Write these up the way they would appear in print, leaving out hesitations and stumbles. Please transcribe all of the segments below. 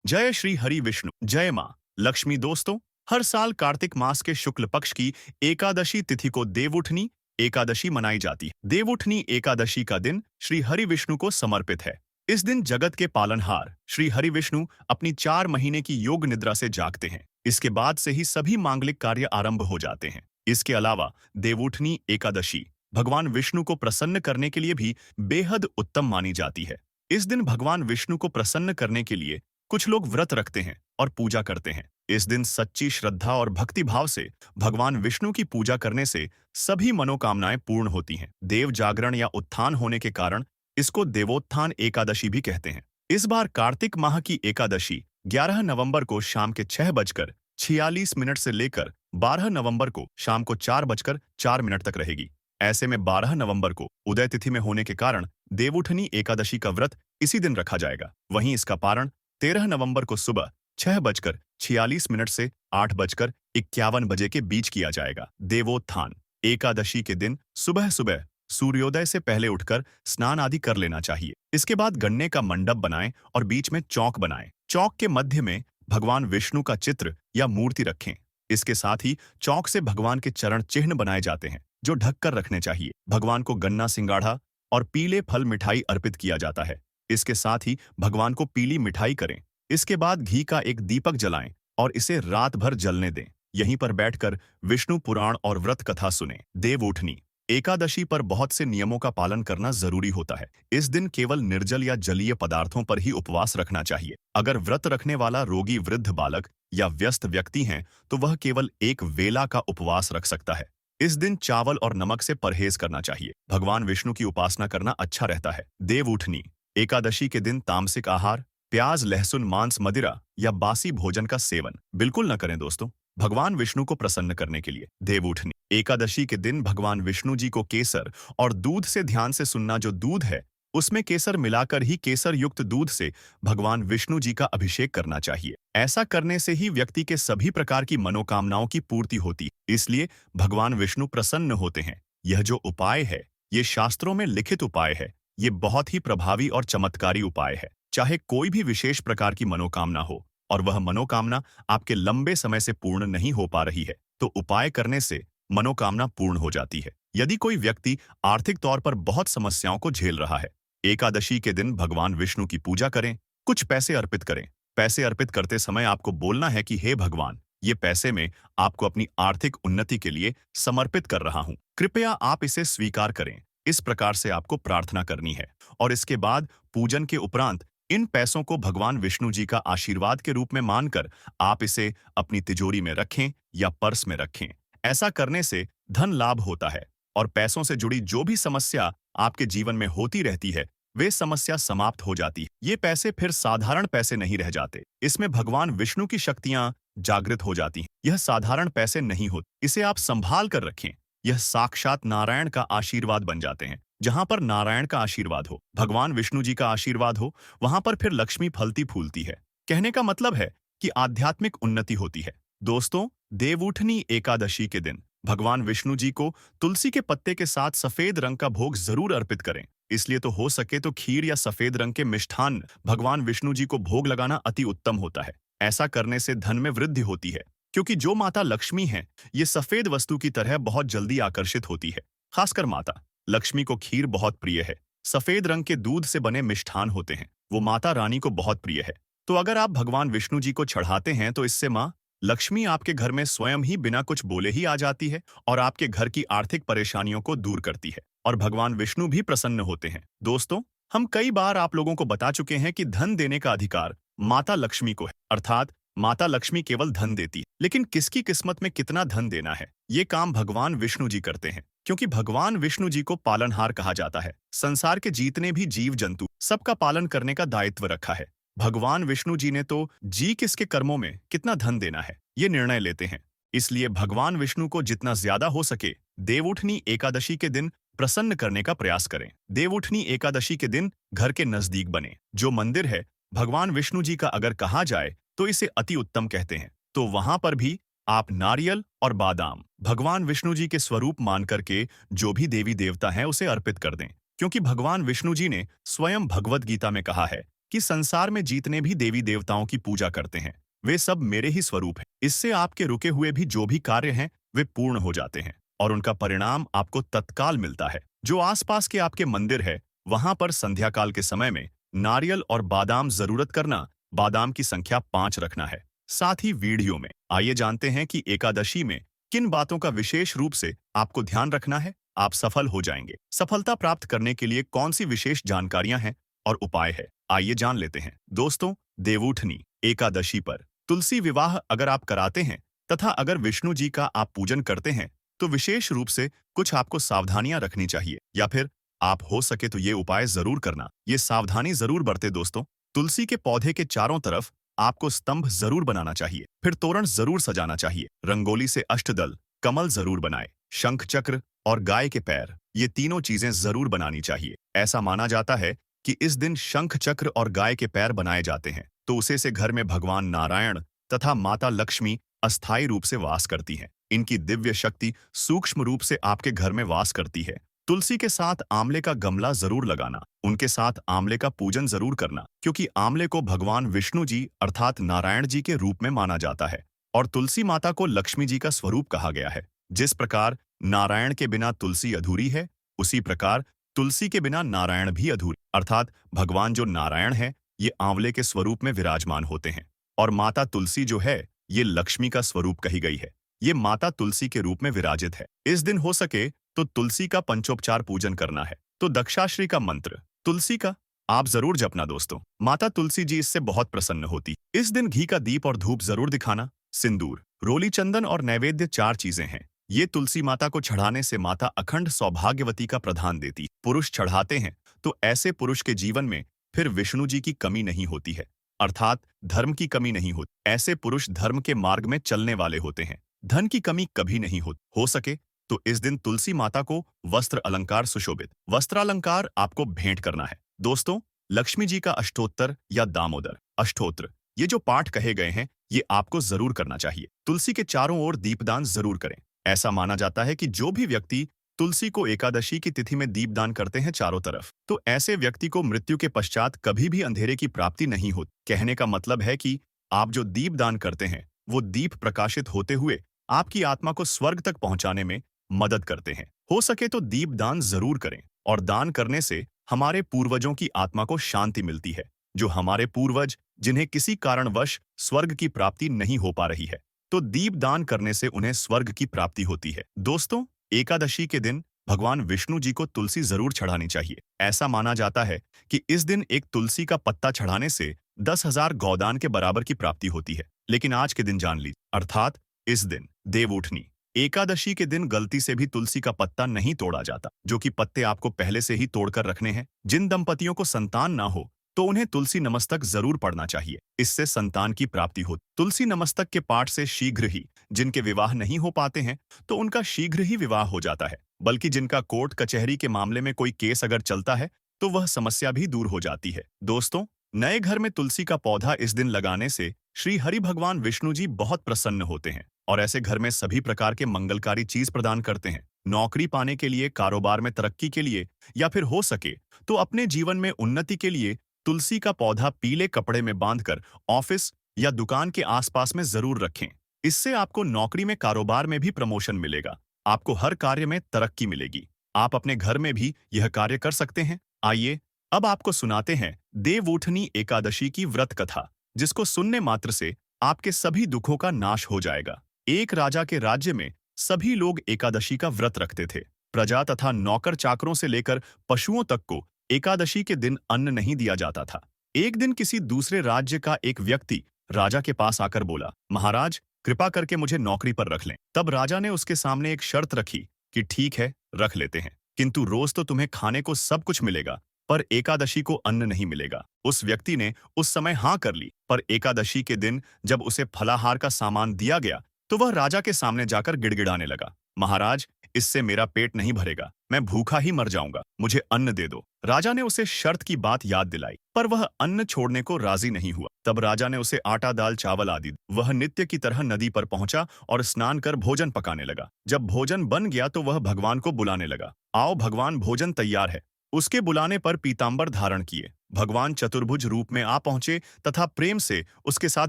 जय श्री हरि विष्णु, जय माँ लक्ष्मी। दोस्तों, हर साल कार्तिक मास के शुक्ल पक्ष की एकादशी तिथि को देवउठनी एकादशी मनाई जाती है। देवउठनी एकादशी का दिन श्री हरि विष्णु को समर्पित है। इस दिन जगत के पालनहार श्री हरि विष्णु अपनी 4 महीने की योग निद्रा से जागते हैं। इसके बाद से ही सभी मांगलिक कार्य आरंभ हो जाते हैं। इसके अलावा देवउठनी एकादशी भगवान विष्णु को प्रसन्न करने के लिए भी बेहद उत्तम मानी जाती है। इस दिन भगवान विष्णु को प्रसन्न करने के लिए कुछ लोग व्रत रखते हैं और पूजा करते हैं। इस दिन सच्ची श्रद्धा और भक्ति भाव से भगवान विष्णु की पूजा करने से सभी मनोकामनाएं पूर्ण होती हैं। देव जागरण या उत्थान होने के कारण इसको देवोत्थान एकादशी भी कहते हैं। इस बार कार्तिक माह की एकादशी 11 नवंबर को शाम के 6:46 से लेकर 12 नवंबर को शाम को 4:04 तक रहेगी। ऐसे में 12 नवंबर को उदय तिथि में होने के कारण देवउठनी एकादशी का व्रत इसी दिन रखा जाएगा। वहीं इसका पारण 13 नवंबर को सुबह 6:46 से 8:51 के बीच किया जाएगा। देवोत्थान एकादशी के दिन सुबह सुबह सूर्योदय से पहले उठकर स्नान आदि कर लेना चाहिए। इसके बाद गन्ने का मंडप बनाएं और बीच में चौक बनाएं। चौक के मध्य में भगवान विष्णु का चित्र या मूर्ति रखें। इसके साथ ही चौक से भगवान के चरण चिन्ह बनाए जाते हैं जो ढककर रखने चाहिए। भगवान को गन्ना सिंगाड़ा और पीले फल मिठाई अर्पित किया जाता है। इसके साथ ही भगवान को पीली मिठाई करें। इसके बाद घी का एक दीपक जलाएं और इसे रात भर जलने दें। यहीं पर बैठकर विष्णु पुराण और व्रत कथा सुनें। देवउठनी एकादशी पर बहुत से नियमों का पालन करना जरूरी होता है। इस दिन केवल निर्जल या जलीय पदार्थों पर ही उपवास रखना चाहिए। अगर व्रत रखने वाला रोगी, वृद्ध, बालक या व्यस्त व्यक्ति है तो वह केवल एक वेला का उपवास रख सकता है। इस दिन चावल और नमक से परहेज करना चाहिए। भगवान विष्णु की उपासना करना अच्छा रहता है। देवउठनी एकादशी के दिन तामसिक आहार, प्याज, लहसुन, मांस, मदिरा या बासी भोजन का सेवन बिल्कुल न करें। दोस्तों, भगवान विष्णु को प्रसन्न करने के लिए देवउठनी एकादशी के दिन भगवान विष्णु जी को केसर और दूध से ध्यान से सुनना। जो दूध है उसमें केसर मिलाकर ही केसर युक्त दूध से भगवान विष्णु जी का अभिषेक करना चाहिए। ऐसा करने से ही व्यक्ति के सभी प्रकार की मनोकामनाओं की पूर्ति होती है। इसलिए भगवान विष्णु प्रसन्न होते हैं। यह जो उपाय है ये शास्त्रों में लिखित उपाय है। ये बहुत ही प्रभावी और चमत्कारी उपाय है। चाहे कोई भी विशेष प्रकार की मनोकामना हो और वह मनोकामना आपके लंबे समय से पूर्ण नहीं हो पा रही है तो उपाय करने से मनोकामना पूर्ण हो जाती है। यदि कोई व्यक्ति आर्थिक तौर पर बहुत समस्याओं को झेल रहा है, एकादशी के दिन भगवान विष्णु की पूजा करें, कुछ पैसे अर्पित करें। पैसे अर्पित करते समय आपको बोलना है कि हे भगवान, ये पैसे मैं आपको अपनी आर्थिक उन्नति के लिए समर्पित कर रहा हूँ, कृपया आप इसे स्वीकार करें। इस प्रकार से आपको प्रार्थना करनी है और इसके बाद पूजन के उपरांत इन पैसों को भगवान विष्णु जी का आशीर्वाद के रूप में मानकर आप इसे अपनी तिजोरी में रखें या पर्स में रखें। ऐसा करने से धन लाभ होता है और पैसों से जुड़ी जो भी समस्या आपके जीवन में होती रहती है वे समस्या समाप्त हो जाती है। ये पैसे फिर साधारण पैसे नहीं रह जाते। इसमें भगवान विष्णु की शक्तियां जागृत हो जाती हैं। यह साधारण पैसे नहीं होते। इसे आप संभाल कर रखें। यह साक्षात नारायण का आशीर्वाद बन जाते हैं। जहां पर नारायण का आशीर्वाद हो, भगवान विष्णु जी का आशीर्वाद हो, वहां पर फिर लक्ष्मी फलती फूलती है। कहने का मतलब है कि आध्यात्मिक उन्नति होती है। दोस्तों, देवउठनी एकादशी के दिन भगवान विष्णु जी को तुलसी के पत्ते के साथ सफेद रंग का भोग जरूर अर्पित करें। इसलिए तो हो सके तो खीर या सफेद रंग के मिष्ठान भगवान विष्णु जी को भोग लगाना अति उत्तम होता है। ऐसा करने से धन में वृद्धि होती है, क्योंकि जो माता लक्ष्मी है ये सफेद वस्तु की तरह बहुत जल्दी आकर्षित होती है। खासकर माता लक्ष्मी को खीर बहुत प्रिय है। सफेद रंग के दूध से बने मिष्ठान होते हैं, वो माता रानी को बहुत प्रिय है। तो अगर आप भगवान विष्णु जी को चढ़ाते हैं तो इससे माँ लक्ष्मी आपके घर में स्वयं ही बिना कुछ बोले ही आ जाती है और आपके घर की आर्थिक परेशानियों को दूर करती है और भगवान विष्णु भी प्रसन्न होते हैं। दोस्तों, हम कई बार आप लोगों को बता चुके हैं कि धन देने का अधिकार माता लक्ष्मी को है, अर्थात माता लक्ष्मी केवल धन देती है। लेकिन किसकी किस्मत में कितना धन देना है ये काम भगवान विष्णु जी करते हैं, क्योंकि भगवान विष्णु जी को पालनहार कहा जाता है। संसार के जितने भी जीव जंतु सबका पालन करने का दायित्व रखा है। भगवान विष्णु जी ने तो जी किसके कर्मों में कितना धन देना है ये निर्णय लेते हैं। इसलिए भगवान विष्णु को जितना ज्यादा हो सके देवउठनी एकादशी के दिन प्रसन्न करने का प्रयास करें। देवउठनी एकादशी के दिन घर के नजदीक बने जो मंदिर है भगवान विष्णु जी का अगर कहा जाए तो इसे अति उत्तम कहते हैं, तो वहां पर भी आप नारियल और बादाम भगवान विष्णु जी के स्वरूप मान करके जो भी देवी देवता हैं उसे अर्पित कर दें, क्योंकि भगवान विष्णु जी ने स्वयं भगवत गीता में कहा है कि संसार में जितने भी देवी देवताओं की पूजा करते हैं वे सब मेरे ही स्वरूप हैं। इससे आपके रुके हुए भी जो भी कार्य हैं वे पूर्ण हो जाते हैं और उनका परिणाम आपको तत्काल मिलता है। जो आसपास के आपके मंदिर है वहां पर संध्या काल के समय में नारियल और बादाम जरूरत करना, बादाम की संख्या 5 रखना है। साथ ही वीडियो में आइए जानते हैं कि एकादशी में किन बातों का विशेष रूप से आपको ध्यान रखना है, आप सफल हो जाएंगे। सफलता प्राप्त करने के लिए कौन सी विशेष जानकारियां हैं और उपाय है, आइए जान लेते हैं। दोस्तों, देवउठनी एकादशी पर तुलसी विवाह अगर आप कराते हैं तथा अगर विष्णु जी का आप पूजन करते हैं तो विशेष रूप से कुछ आपको सावधानियां रखनी चाहिए, या फिर आप हो सके तो ये उपाय जरूर करना। ये सावधानी जरूर बरते दोस्तों। तुलसी के पौधे के चारों तरफ आपको स्तंभ जरूर बनाना चाहिए, फिर तोरण जरूर सजाना चाहिए, रंगोली से अष्टदल कमल जरूर बनाए, शंख चक्र और गाय के पैर, ये तीनों चीजें जरूर बनानी चाहिए। ऐसा माना जाता है कि इस दिन शंख चक्र और गाय के पैर बनाए जाते हैं तो उसे से घर में भगवान नारायण तथा माता लक्ष्मी अस्थायी रूप से वास करती हैं। इनकी दिव्य शक्ति सूक्ष्म रूप से आपके घर में वास करती है। तुलसी के साथ आंवले का गमला जरूर लगाना, उनके साथ आंवले का पूजन जरूर करना, क्योंकि आंवले को भगवान विष्णु जी अर्थात नारायण जी के रूप में माना जाता है और तुलसी माता को लक्ष्मी जी का स्वरूप कहा गया है। जिस प्रकार नारायण के बिना तुलसी अधूरी है, उसी प्रकार तुलसी के बिना नारायण भी अधूरी, अर्थात भगवान जो नारायण है ये आंवले के स्वरूप में विराजमान होते हैं और माता तुलसी जो है ये लक्ष्मी का स्वरूप कही गई है। ये माता तुलसी के रूप में विराजित है। इस दिन हो सके तो तुलसी का पंचोपचार पूजन करना है तो दक्षाश्री का मंत्र तुलसी का आप जरूर जपना दोस्तों। माता तुलसी जी इससे बहुत प्रसन्न होती। इस दिन घी का दीप और धूप जरूर दिखाना। सिंदूर, रोली, चंदन और नैवेद्य 4 चीजें हैं। ये तुलसी माता को चढ़ाने से माता अखंड सौभाग्यवती का प्रदान देती। पुरुष चढ़ाते हैं तो ऐसे पुरुष के जीवन में फिर विष्णु जी की कमी नहीं होती है, अर्थात धर्म की कमी नहीं होती। ऐसे पुरुष धर्म के मार्ग में चलने वाले होते हैं। धन की कमी कभी नहीं होती। हो सके तो इस दिन तुलसी माता को वस्त्र अलंकार सुशोभित वस्त्रालंकार आपको भेंट करना है। दोस्तों, लक्ष्मी जी का अष्टोत्तर या दामोदर अष्टोत्र ये जो पाठ कहे गए हैं ये आपको जरूर करना चाहिए। तुलसी के चारों ओर दीपदान जरूर करें। ऐसा माना जाता है कि जो भी व्यक्ति तुलसी को एकादशी की तिथि में दीपदान करते हैं चारों तरफ, तो ऐसे व्यक्ति को मृत्यु के पश्चात कभी भी अंधेरे की प्राप्ति नहीं होती। कहने का मतलब है कि आप जो दीपदान करते हैं वो दीप प्रकाशित होते हुए आपकी आत्मा को स्वर्ग तक पहुंचाने में मदद करते हैं। हो सके तो दीपदान जरूर करें और दान करने से हमारे पूर्वजों की आत्मा को शांति मिलती है। जो हमारे पूर्वज जिन्हें किसी कारणवश स्वर्ग की प्राप्ति नहीं हो पा रही है तो दीपदान करने से उन्हें स्वर्ग की प्राप्ति होती है। दोस्तों, एकादशी के दिन भगवान विष्णु जी को तुलसी जरूर चढ़ानी चाहिए। ऐसा माना जाता है कि इस दिन एक तुलसी का पत्ता चढ़ाने से 10,000 गौदान के बराबर की प्राप्ति होती है। लेकिन आज के दिन जान लीजिए, अर्थात इस दिन देवउठनी एकादशी के दिन गलती से भी तुलसी का पत्ता नहीं तोड़ा जाता, जो कि पत्ते आपको पहले से ही तोड़कर रखने हैं। जिन दंपतियों को संतान ना हो तो उन्हें तुलसी नमस्तक जरूर पढ़ना चाहिए, इससे संतान की प्राप्ति होती। तुलसी नमस्तक के पाठ से शीघ्र ही जिनके विवाह नहीं हो पाते हैं तो उनका शीघ्र ही विवाह हो जाता है, बल्कि जिनका कोर्ट कचहरी के मामले में कोई केस अगर चलता है तो वह समस्या भी दूर हो जाती है। दोस्तों, नए घर में तुलसी का पौधा इस दिन लगाने से श्री हरि भगवान विष्णु जी बहुत प्रसन्न होते हैं और ऐसे घर में सभी प्रकार के मंगलकारी चीज प्रदान करते हैं। नौकरी पाने के लिए, कारोबार में तरक्की के लिए या फिर हो सके तो अपने जीवन में उन्नति के लिए तुलसी का पौधा पीले कपड़े में बांधकर ऑफिस या दुकान के आसपास में जरूर रखें। इससे आपको नौकरी में, कारोबार में भी प्रमोशन मिलेगा, आपको हर कार्य में तरक्की मिलेगी। आप अपने घर में भी यह कार्य कर सकते हैं। आइए अब आपको सुनाते हैं देवउठनी एकादशी की व्रत कथा, जिसको सुनने मात्र से आपके सभी दुखों का नाश हो जाएगा। एक राजा के राज्य में सभी लोग एकादशी का व्रत रखते थे। प्रजा तथा नौकर चाकरों से लेकर पशुओं तक को एकादशी के दिन अन्न नहीं दिया जाता था। एक दिन किसी दूसरे राज्य का एक व्यक्ति राजा के पास आकर बोला, महाराज, कृपा करके मुझे नौकरी पर रख लें। तब राजा ने उसके सामने एक शर्त रखी कि ठीक है, रख लेते हैं, किंतु रोज तो तुम्हें खाने को सब कुछ मिलेगा, पर एकादशी को अन्न नहीं मिलेगा। उस व्यक्ति ने उस समय हाँ कर ली, पर एकादशी के दिन जब उसे फलाहार का सामान दिया गया तो वह राजा के सामने जाकर गिड़गिड़ाने लगा, महाराज, इससे मेरा पेट नहीं भरेगा, मैं भूखा ही मर जाऊंगा, मुझे अन्न दे दो। राजा ने उसे शर्त की बात याद दिलाई, पर वह अन्न छोड़ने को राजी नहीं हुआ। तब राजा ने उसे आटा, दाल, चावल आदि। वह नित्य की तरह नदी पर पहुंचा और स्नान कर भोजन पकाने लगा। जब भोजन बन गया तो वह भगवान को बुलाने लगा, आओ भगवान, भोजन तैयार है। उसके बुलाने पर पीतांबर धारण किए भगवान चतुर्भुज रूप में आ पहुंचे तथा प्रेम से उसके साथ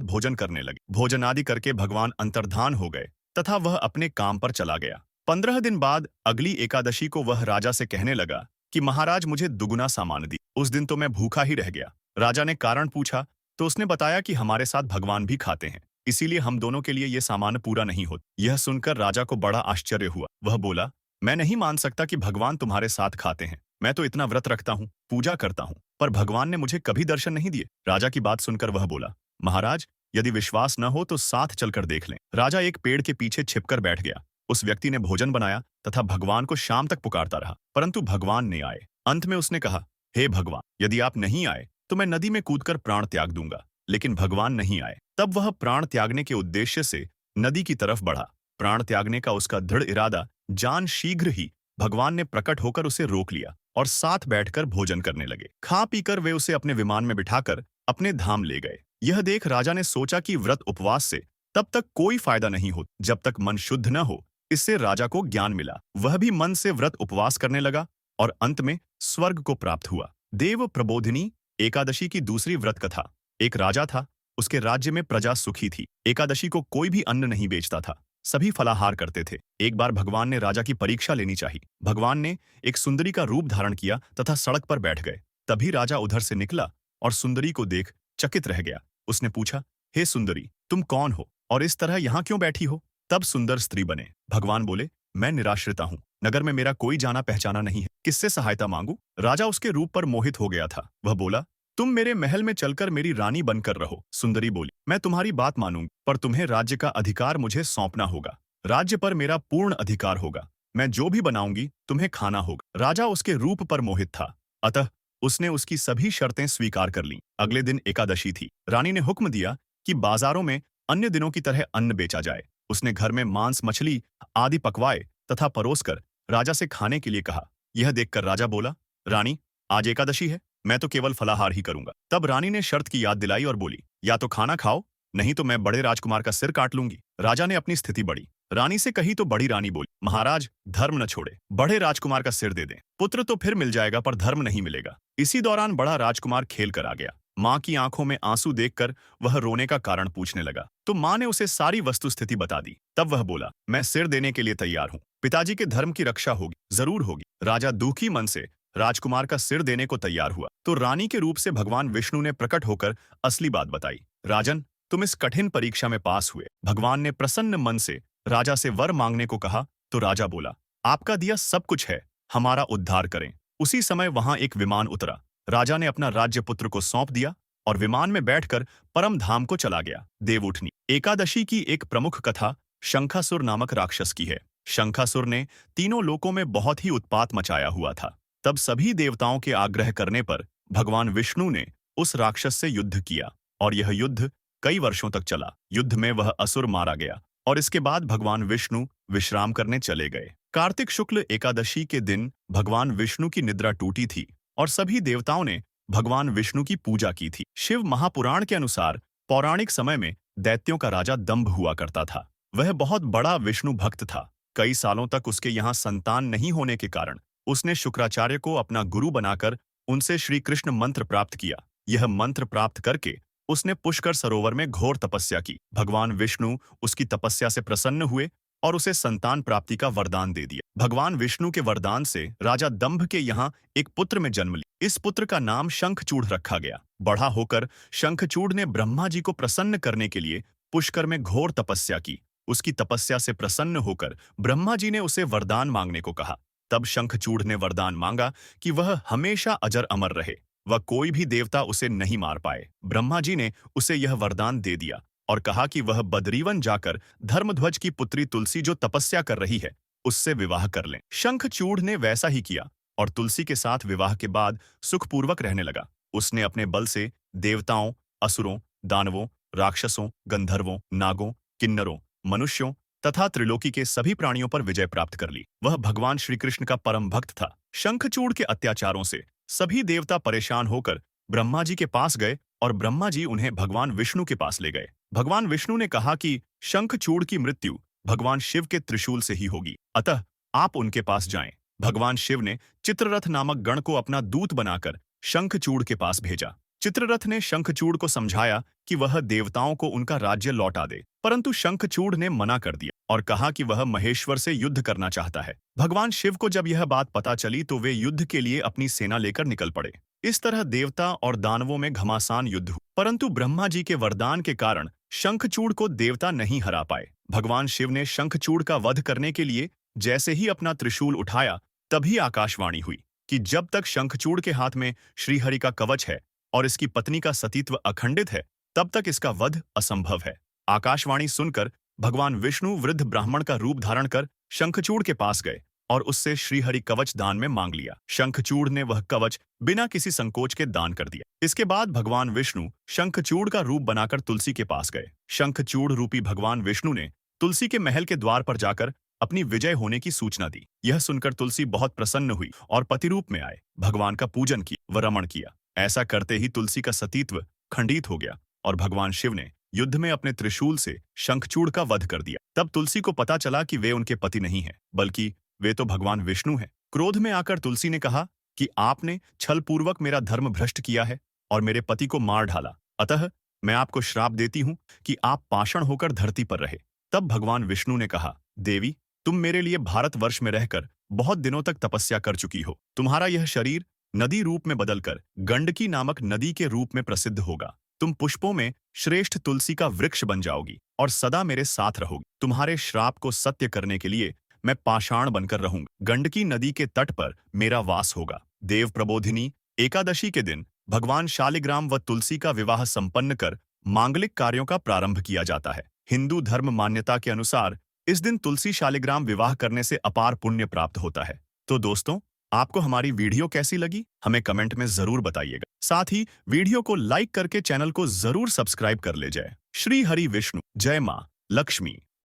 भोजन करने लगे। भोजन आदि करके भगवान अंतर्धान हो गए तथा वह अपने काम पर चला गया। 15 दिन बाद अगली एकादशी को वह राजा से कहने लगा कि महाराज मुझे दुगुना सामान दी। उस दिन तो मैं भूखा ही रह गया। राजा ने कारण पूछा तो उसने बताया कि हमारे साथ भगवान भी खाते हैं, इसीलिए हम दोनों के लिए ये सामान पूरा नहीं होता। यह सुनकर राजा को बड़ा आश्चर्य हुआ। वह बोला, मैं नहीं मान सकता कि भगवान तुम्हारे साथ खाते हैं। मैं तो इतना व्रत रखता हूँ, पूजा करता हूँ, पर भगवान ने मुझे कभी दर्शन नहीं दिए। राजा की बात सुनकर वह बोला, महाराज यदि विश्वास न हो तो साथ चलकर देख लें। राजा एक पेड़ के पीछे छिपकर बैठ गया। उस व्यक्ति ने भोजन बनाया तथा भगवान को शाम तक पुकारता रहा, परंतु भगवान ने आए। अंत में उसने कहा, हे भगवान, यदि आप नहीं आए तो मैं नदी में कूदकर प्राण त्याग दूंगा। लेकिन भगवान नहीं आए। तब वह प्राण त्यागने के उद्देश्य से नदी की तरफ बढ़ा। प्राण त्यागने का उसका दृढ़ इरादा जान शीघ्र ही भगवान ने प्रकट होकर उसे रोक लिया और साथ बैठकर भोजन करने लगे। खा पीकर वे उसे अपने विमान में बिठाकर अपने धाम ले गए। यह देख राजा ने सोचा कि व्रत उपवास से तब तक कोई फायदा नहीं हो जब तक मन शुद्ध न हो। इससे राजा को ज्ञान मिला। वह भी मन से व्रत उपवास करने लगा और अंत में स्वर्ग को प्राप्त हुआ। देव प्रबोधिनी एकादशी की दूसरी व्रत कथा। एक राजा था, उसके राज्य में प्रजा सुखी थी। एकादशी को कोई भी अन्न नहीं बेचता था, सभी फलाहार करते थे। एक बार भगवान ने राजा की परीक्षा लेनी चाहिए। भगवान ने एक सुंदरी का रूप धारण किया तथा सड़क पर बैठ गए। तभी राजा उधर से निकला और सुंदरी को देख चकित रह गया। उसने पूछा, हे सुंदरी, तुम कौन हो और इस तरह यहाँ क्यों बैठी हो? तब सुंदर स्त्री बने। भगवान बोले, मैं निराश्रिता हूँ, नगर में मेरा कोई जाना पहचाना नहीं है, किससे सहायता मांगू? राजा उसके रूप पर मोहित हो गया था। वह बोला, तुम मेरे महल में चलकर मेरी रानी बनकर रहो। सुंदरी बोली, मैं तुम्हारी बात मानूंगी, पर तुम्हें राज्य का अधिकार मुझे सौंपना होगा। राज्य पर मेरा पूर्ण अधिकार होगा। मैं जो भी बनाऊंगी तुम्हें खाना होगा। राजा उसके रूप पर मोहित था, अतः उसने उसकी सभी शर्तें स्वीकार कर लीं। अगले दिन एकादशी थी। रानी ने हुक्म दिया कि बाजारों में अन्य दिनों की तरह अन्न बेचा जाए। उसने घर में मांस मछली आदि पकवाए तथा परोसकर राजा से खाने के लिए कहा। यह देखकर राजा बोला, रानी, आज एकादशी है, मैं तो केवल फलाहार ही करूंगा। तब रानी ने शर्त की याद दिलाई और बोली, या तो खाना खाओ, नहीं तो मैं बड़े राजकुमार का सिर काट लूंगी। राजा ने अपनी स्थिति बढ़ी। रानी से कही तो बड़ी रानी बोली, महाराज धर्म न छोड़े, बड़े राजकुमार का सिर दे दें। पुत्र तो फिर मिल जाएगा पर धर्म नहीं मिलेगा। इसी दौरान बड़ा राजकुमार खेल कर आ गया। माँ की आंखों में आंसू देखकर वह रोने का कारण पूछने लगा, तो माँ ने उसे सारी वस्तु स्थिति बता दी। तब वह बोला, मैं सिर देने के लिए तैयार हूँ, पिताजी के धर्म की रक्षा होगी, जरूर होगी। राजा दुखी मन से राजकुमार का सिर देने को तैयार हुआ तो रानी के रूप से भगवान विष्णु ने प्रकट होकर असली बात बताई। राजन, तुम इस कठिन परीक्षा में पास हुए। भगवान ने प्रसन्न मन से राजा से वर मांगने को कहा तो राजा बोला, आपका दिया सब कुछ है, हमारा उद्धार करें। उसी समय वहां एक विमान उतरा। राजा ने अपना राज्य पुत्र को सौंप दिया और विमान में बैठकर परम धाम को चला गया। देवउठनी एकादशी की एक प्रमुख कथा शंखासुर नामक राक्षस की है। शंखासुर ने तीनों लोकों में बहुत ही उत्पात मचाया हुआ था। तब सभी देवताओं के आग्रह करने पर भगवान विष्णु ने उस राक्षस से युद्ध किया और यह युद्ध कई वर्षों तक चला। युद्ध में वह असुर मारा गया और इसके बाद भगवान विष्णु विश्राम करने चले गए। कार्तिक शुक्ल एकादशी के दिन भगवान विष्णु की निद्रा टूटी थी और सभी देवताओं ने भगवान विष्णु की पूजा की थी। शिव महापुराण के अनुसार पौराणिक समय में दैत्यों का राजा दंभ हुआ करता था। वह बहुत बड़ा विष्णु भक्त था। कई सालों तक उसके यहाँ संतान नहीं होने के कारण उसने शुक्राचार्य को अपना गुरु बनाकर उनसे श्री कृष्ण मंत्र प्राप्त किया। यह मंत्र प्राप्त करके उसने पुष्कर सरोवर में घोर तपस्या की। भगवान विष्णु उसकी तपस्या से प्रसन्न हुए और उसे संतान प्राप्ति का वरदान दे दिया। भगवान विष्णु के वरदान से राजा दंभ के यहाँ एक पुत्र में जन्म लिया। इस पुत्र का नाम शंखचूड़ रखा गया। बड़ा होकर शंखचूड़ ने ब्रह्मा जी को प्रसन्न करने के लिए पुष्कर में घोर तपस्या की। उसकी तपस्या से प्रसन्न होकर ब्रह्मा जी ने उसे वरदान मांगने को कहा। तब शंखचूड़ ने वरदान मांगा कि वह हमेशा अजर अमर रहे, वह कोई भी देवता उसे नहीं मार पाए। ब्रह्मा जी ने उसे यह वरदान दे दिया और कहा कि वह बद्रीवन जाकर धर्मध्वज की पुत्री तुलसी जो तपस्या कर रही है उससे विवाह कर लें। शंखचूड़ ने वैसा ही किया और तुलसी के साथ विवाह के बाद सुखपूर्वक रहने लगा। उसने अपने बल से देवताओं, असुरों, दानवों, राक्षसों, गंधर्वों, नागों, किन्नरों, मनुष्यों तथा त्रिलोकी के सभी प्राणियों पर विजय प्राप्त कर ली। वह भगवान श्री कृष्ण का परम भक्त था। शंखचूड़ के अत्याचारों से सभी देवता परेशान होकर ब्रह्मा जी के पास गए और ब्रह्मा जी उन्हें भगवान विष्णु के पास ले गए। भगवान विष्णु ने कहा कि शंखचूड़ की मृत्यु भगवान शिव के त्रिशूल से ही होगी, अतः आप उनके पास जाएं। भगवान शिव ने चित्ररथ नामक गण को अपना दूत बनाकर शंखचूड़ के पास भेजा। चित्ररथ ने शंखचूड़ को समझाया कि वह देवताओं को उनका राज्य लौटा दे, परंतु शंखचूड़ ने मना कर दिया और कहा कि वह महेश्वर से युद्ध करना चाहता है। भगवान शिव को जब यह बात पता चली तो वे युद्ध के लिए अपनी सेना लेकर निकल पड़े। इस तरह देवता और दानवों में घमासान युद्ध हुआ, परंतु ब्रह्मा जी के वरदान के कारण शंखचूड़ को देवता नहीं हरा पाए। भगवान शिव ने शंखचूड़ का वध करने के लिए जैसे ही अपना त्रिशूल उठाया, तभी आकाशवाणी हुई कि जब तक शंखचूड़ के हाथ में श्रीहरि का कवच है और इसकी पत्नी का सतीत्व अखंडित है, तब तक इसका वध असंभव है। आकाशवाणी सुनकर भगवान विष्णु वृद्ध ब्राह्मण का रूप धारण कर शंखचूड़ के पास गए और उससे श्रीहरि कवच दान में मांग लिया। शंखचूड़ ने वह कवच बिना किसी संकोच के दान कर दिया। इसके बाद भगवान विष्णु शंखचूड़ का रूप बनाकर तुलसी के पास गए। शंखचूड़ रूपी भगवान विष्णु ने तुलसी के महल के द्वार पर जाकर अपनी विजय होने की सूचना दी। यह सुनकर तुलसी बहुत प्रसन्न हुई और पति रूप में आए भगवान का पूजन किया व रमण किया। ऐसा करते ही तुलसी का सतीत्व खंडित हो गया और भगवान शिव ने युद्ध में अपने त्रिशूल से शंखचूड़ का वध कर दिया। तब तुलसी को पता चला कि वे उनके पति नहीं हैं, बल्कि वे तो भगवान विष्णु हैं। क्रोध में आकर तुलसी ने कहा कि आपने छलपूर्वक मेरा धर्म भ्रष्ट किया है और मेरे पति को मार डाला, अतः मैं आपको श्राप देती हूँ कि आप पाषाण होकर धरती पर रहे। तब भगवान विष्णु ने कहा, देवी, तुम मेरे लिए भारतवर्ष में रहकर बहुत दिनों तक तपस्या कर चुकी हो। तुम्हारा यह शरीर नदी रूप में बदलकर गंडकी नामक नदी के रूप में प्रसिद्ध होगा। तुम पुष्पों में श्रेष्ठ तुलसी का वृक्ष बन जाओगी और सदा मेरे साथ रहोगी। तुम्हारे श्राप को सत्य करने के लिए मैं पाषाण बनकर रहूंगा। गंडकी नदी के तट पर मेरा वास होगा। देव प्रबोधिनी एकादशी के दिन भगवान शालिग्राम व तुलसी का विवाह संपन्न कर मांगलिक कार्यों का प्रारंभ किया जाता है। हिंदू धर्म मान्यता के अनुसार इस दिन तुलसी शालिग्राम विवाह करने से अपार पुण्य प्राप्त होता है। तो दोस्तों, आपको हमारी वीडियो कैसी लगी हमें कमेंट में जरूर बताइएगा। साथ ही वीडियो को लाइक करके चैनल को जरूर सब्सक्राइब कर ले। जय श्री हरि विष्णु, जय मां लक्ष्मी।